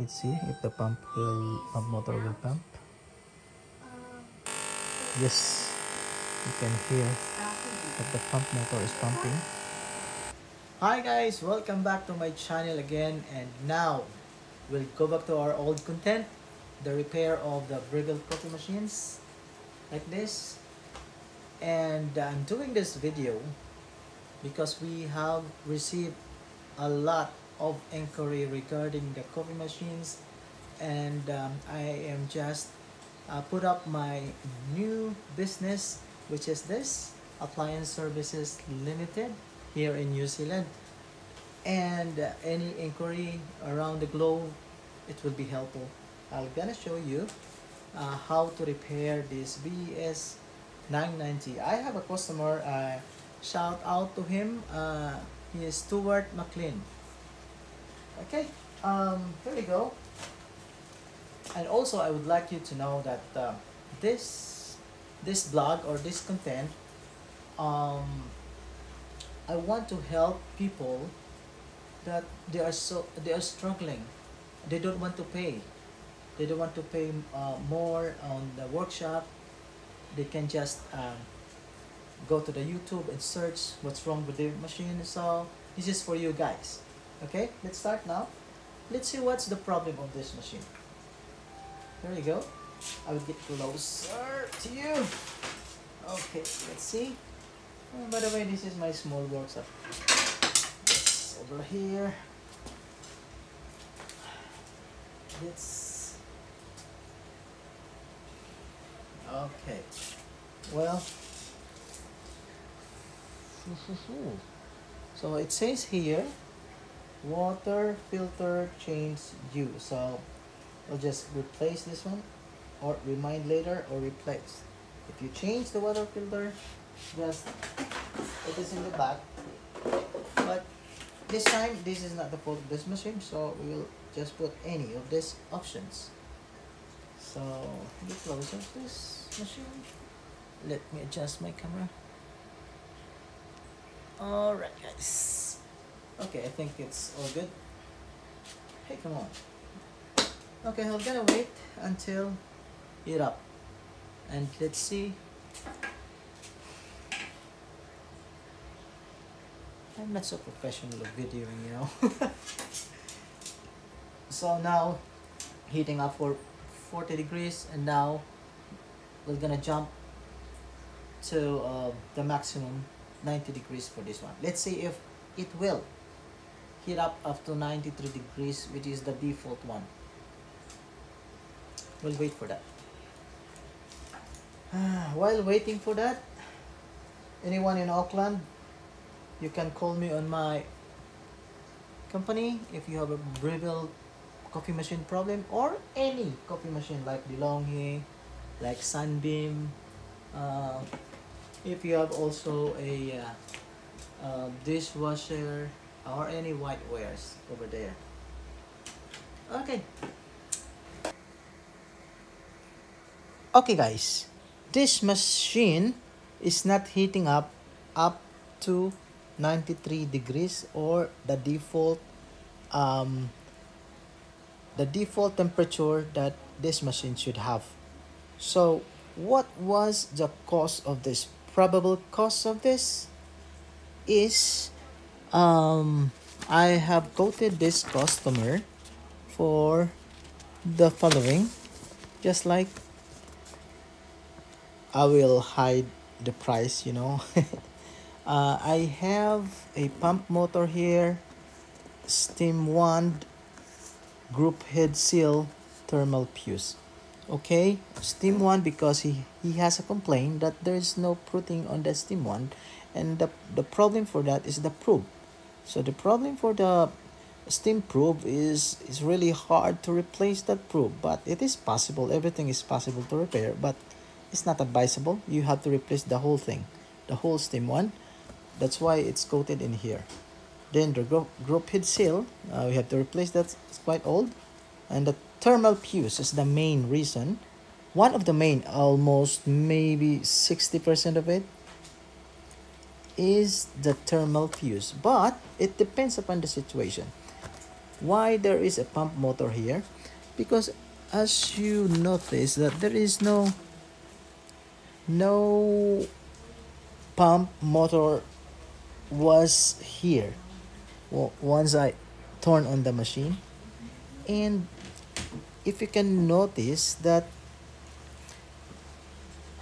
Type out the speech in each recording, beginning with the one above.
Let's see if the pump motor will pump. Yes, you can hear that the pump motor is pumping. Hi guys, welcome back to my channel again, and now we'll go back to our old content, the repair of the Breville coffee machines like this. And I'm doing this video because we have received a lot of inquiry regarding the coffee machines, and I am just put up my new business, which is this Appliance Services Limited here in New Zealand. And any inquiry around the globe, it will be helpful. I'm gonna show you how to repair this BES990. I have a customer, shout out to him. He is Stuart McLean. Okay, here we go. And also I would like you to know that this blog or this content, I want to help people that they are struggling. They don't want to pay. They don't want to pay more on the workshop. They can just go to the YouTube and search what's wrong with the machine. So this is for you guys. Okay, let's start now. Let's see what's the problem of this machine. There you go. I will get closer to you. Okay, let's see. Oh, by the way, this is my small workshop. This over here. Let's. Okay. Well. So it says here, water filter change due. So we'll just replace this one, or remind later, or replace. If you change the water filter, just it is in the back. But this time, this is not the fault of this machine, so we will just put any of these options. So get closer to this machine. Let me adjust my camera. Alright guys. Okay, I think it's all good. Hey, come on. Okay, I'm gonna wait until it up. And let's see. I'm not so professional of videoing, you know. So now, heating up for 40 degrees, and now we're gonna jump to the maximum 90 degrees for this one. Let's see if it will heat up to 93 degrees, which is the default one. We'll wait for that. While waiting for that, anyone in Auckland, you can call me on my company if you have a Breville coffee machine problem, or any coffee machine like DeLonghi, like Sunbeam. If you have also a dishwasher or any whitewares over there. Okay. Okay guys, this machine is not heating up to 93 degrees, or the default temperature that this machine should have. So what was the cause of this? Probable cause of this is I have quoted this customer for the following. Just like, I will hide the price, you know. I have a pump motor here, steam wand, group head seal, thermal fuse. Okay, steam wand, because he has a complaint that there is no frothing on the steam wand, and the problem for that is the probe. So the problem for the steam probe is really hard to replace that probe, but it is possible. Everything is possible to repair, but it's not advisable. You have to replace the whole thing, the whole steam wand. That's why it's coated in here. Then the group head seal, we have to replace that. It's quite old. And the thermal fuse is the main reason. One of the main, almost maybe 60% of it, is the thermal fuse. But it depends upon the situation. Why there is a pump motor here? Because as you notice that there is no pump motor was here once I turn on the machine. And if you can notice that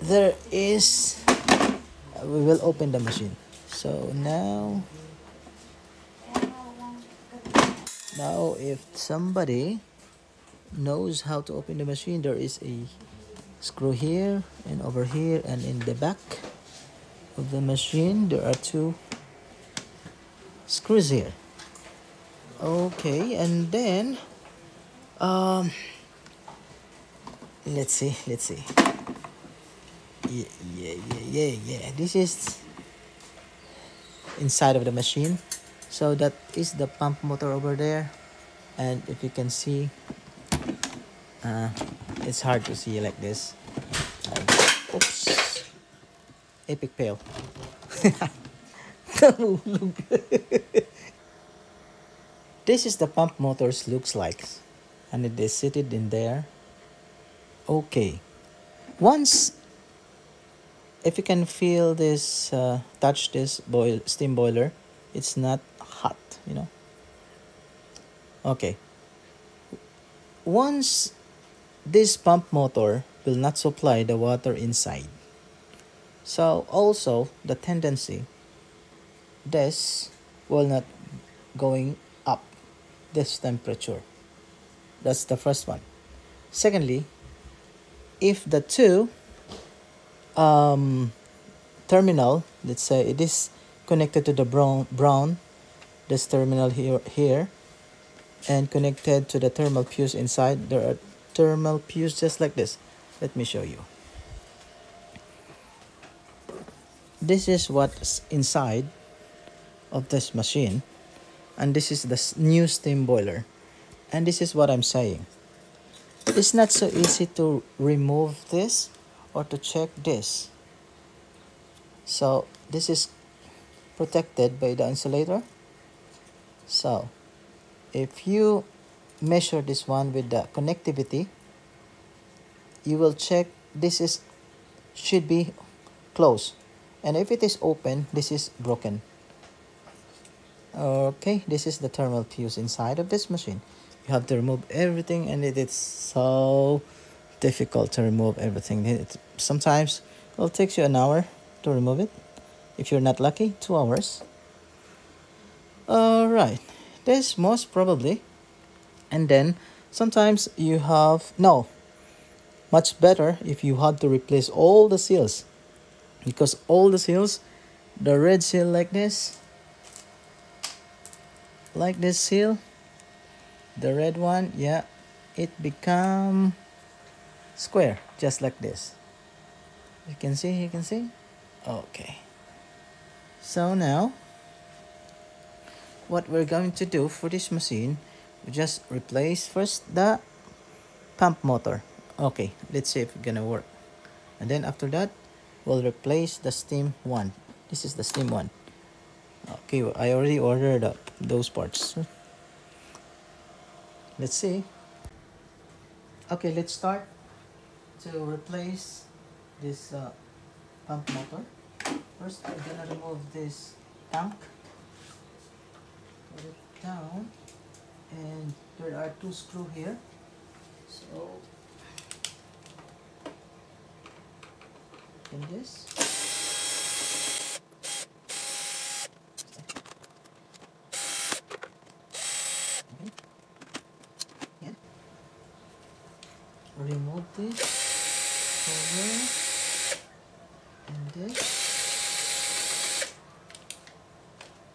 there is, we will open the machine. So now if somebody knows how to open the machine, there is a screw here and over here, and in the back of the machine there are two screws here. Okay, and then let's see. Yeah, this is inside of the machine. So that is the pump motor over there, and if you can see, it's hard to see like this. Oops, epic fail. Look. This is the pump motors looks like, and it is seated in there. Okay, once, if you can feel this, touch this steam boiler, it's not hot, you know. Okay, once this pump motor will not supply the water inside, so also the tendency this will not going up this temperature. That's the first one. Secondly, if the two terminal, let's say it is connected to the brown this terminal here and connected to the thermal fuse inside, there are thermal fuse just like this. Let me show you. This is what's inside of this machine, and this is the new steam boiler, and this is what I'm saying. It's not so easy to remove this or to check this. So this is protected by the insulator. So if you measure this one with the connectivity, you will check this should be closed, and if it is open, this is broken. Okay, this is the thermal fuse inside of this machine. You have to remove everything, and it's so difficult to remove everything. Sometimes it will take you an hour to remove it. If you're not lucky, 2 hours. Alright, this most probably. And then sometimes you have, no, much better if you had to replace all the seals, because all the seals, the red seal like this seal, the red one, yeah, it become square just like this. You can see. Okay, so now what we're going to do for this machine, we just replace first the pump motor. Okay, let's see if it's gonna work, and then after that we'll replace the steam one. This is the steam one. Okay, I already ordered those parts. Let's see. Okay, let's start to replace this pump motor. First, I'm gonna remove this tank, put it down, and there are two screws here. So, in this. Remove this cover and this,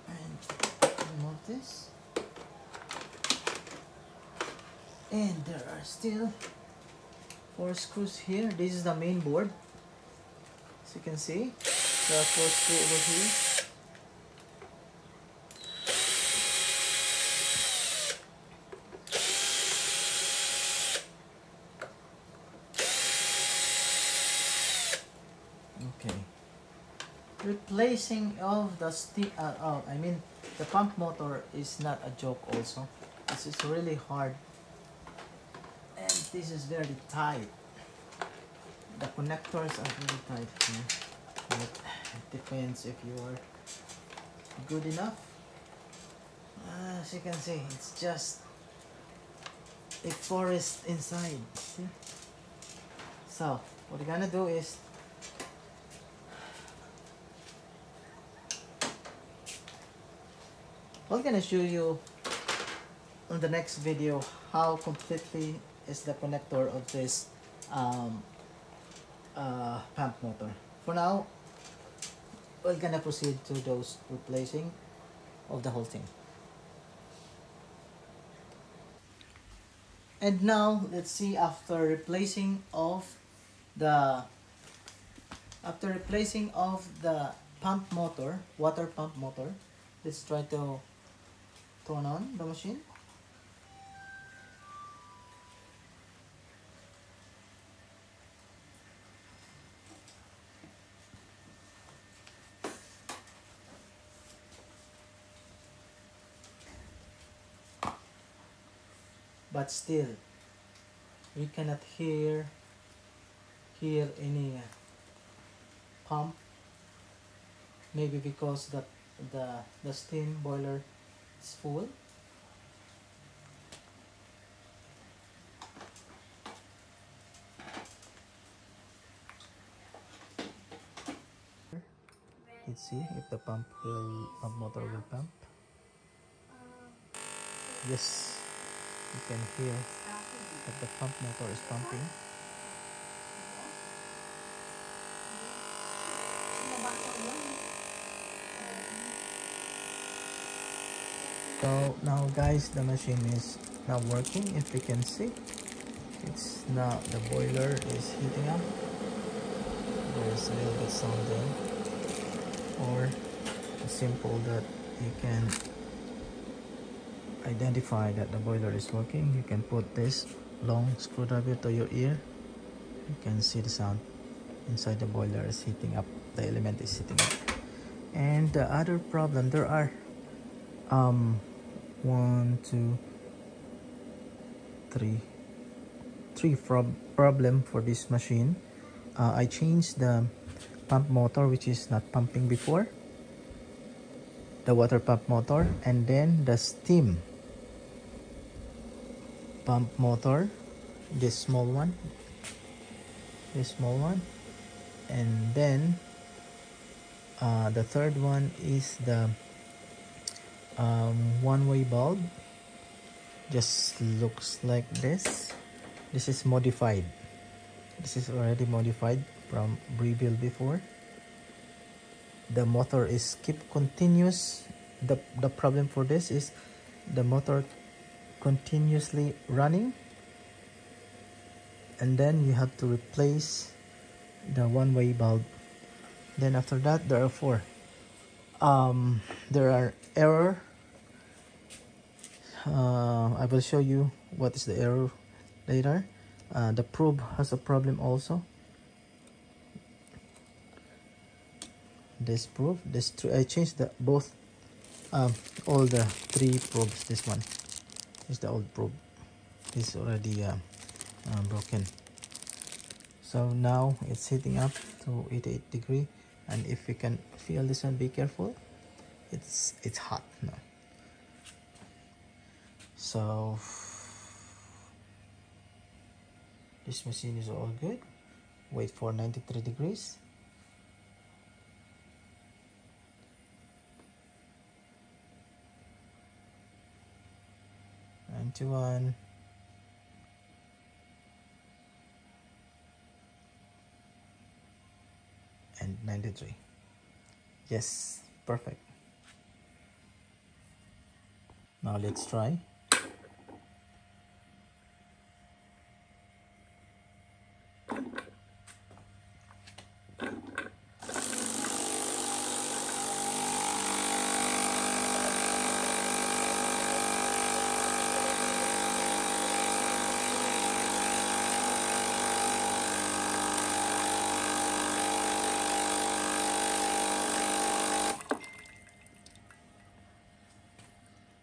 and remove this, and there are still 4 screws here. This is the main board, as you can see. There are 4 screws over here. Okay, replacing of the the pump motor is not a joke also. This is really hard, and this is very tight. The connectors are really tight here. And it depends if you are good enough. As you can see, it's just a forest inside. See? So what we're gonna do is I'm gonna show you on the next video how completely is the connector of this pump motor. For now, we're gonna proceed to those replacing of the whole thing. And now let's see, after replacing of the pump motor, water pump motor, let's try to turn on the machine. But still, we cannot hear any pump. Maybe because the steam boiler is full. Let's see if the pump motor will pump. Yes, you can hear that the pump motor is pumping. So now guys, the machine is now working. If you can see, it's now the boiler is heating up. There's a little bit sound there, or simple that you can identify that the boiler is working. You can put this long screwdriver to your ear. You can see the sound inside the boiler is heating up. The element is heating up. And the other problem, there are 1, 2, 3 problem for this machine. I changed the pump motor, which is not pumping before, the water pump motor, and then the steam pump motor, this small one, and then the third one is the one-way bulb. Just looks like this. This is modified. This is already modified from Breville before. The motor is keep continuous. The problem for this is the motor continuously running, and then you have to replace the one-way bulb. Then after that, there are 4. There are error. I will show you what is the error later. The probe has a problem also. This probe, I changed the both all the 3 probes. This one is the old probe. It's already broken. So now it's heating up to 88 degree, and if you can feel this one, be careful. It's hot now. So this machine is all good. Wait for 93 degrees. One and 93. Yes, perfect. Now let's try.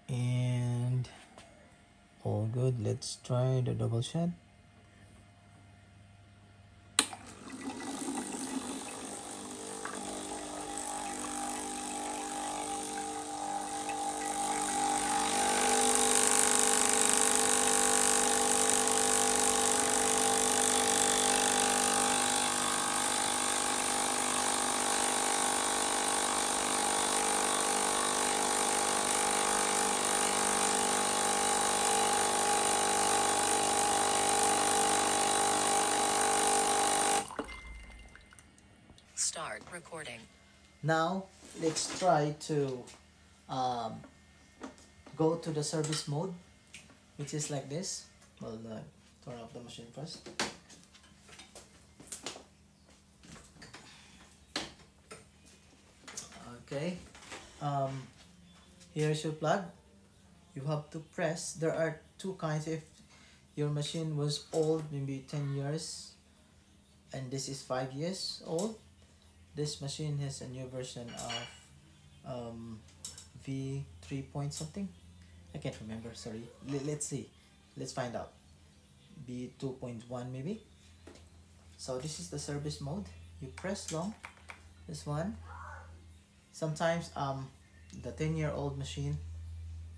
And good. Let's try the double shot. Start recording. Now let's try to go to the service mode, which is like this. Well, turn off the machine first. Okay, here's your plug. You have to press. There are two kinds. If your machine was old, maybe 10 years, and this is 5 years old, this machine has a new version of V3 point something. I can't remember, sorry. Let's see. Let's find out. B2.1 maybe. So this is the service mode. You press long, this one. Sometimes the 10-year-old machine,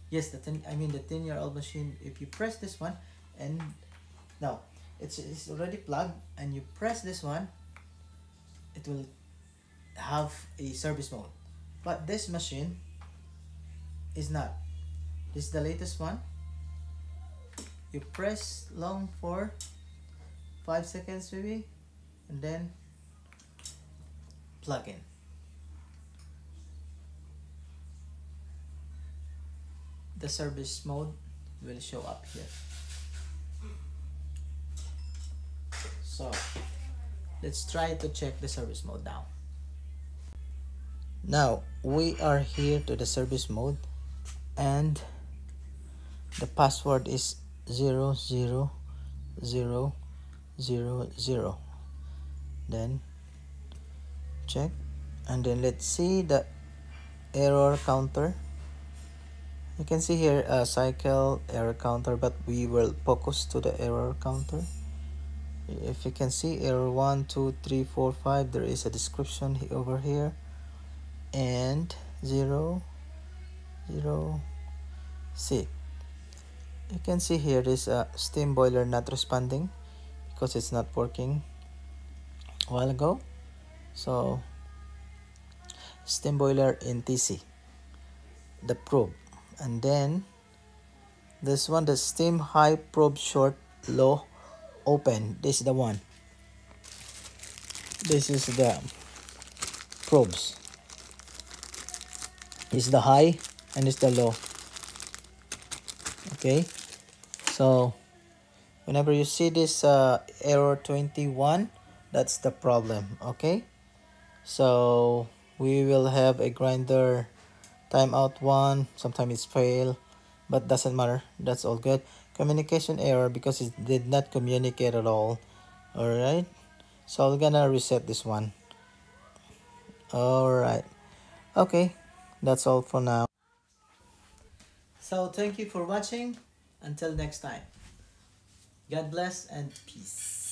yes, the 10-year-old machine, if you press this one, and now it's already plugged, and you press this one, it will have a service mode. But this machine is not. This is the latest one. You press long for 5 seconds maybe, and then plug in. The service mode will show up here. So let's try to check the service mode now. Now we are here to the service mode, and the password is 00000. Then check, and then let's see the error counter. You can see here a cycle error counter, but we will focus to the error counter. If you can see error 1 2 3 4 5, there is a description over here, and 0 0. See, you can see here is a steam boiler not responding because it's not working a while ago. So steam boiler in TC, the probe, and then this one, the steam high probe short low open. This is the one. This is the probes. This is the high and this is the low. Okay, so whenever you see this error 21, that's the problem. Okay, so we will have a grinder timeout 1. Sometimes it's fail, but doesn't matter, that's all good. Communication error because it did not communicate at all. All right, so I'm gonna reset this one. All right, okay, that's all for now. So thank you for watching. Until next time, God bless and peace.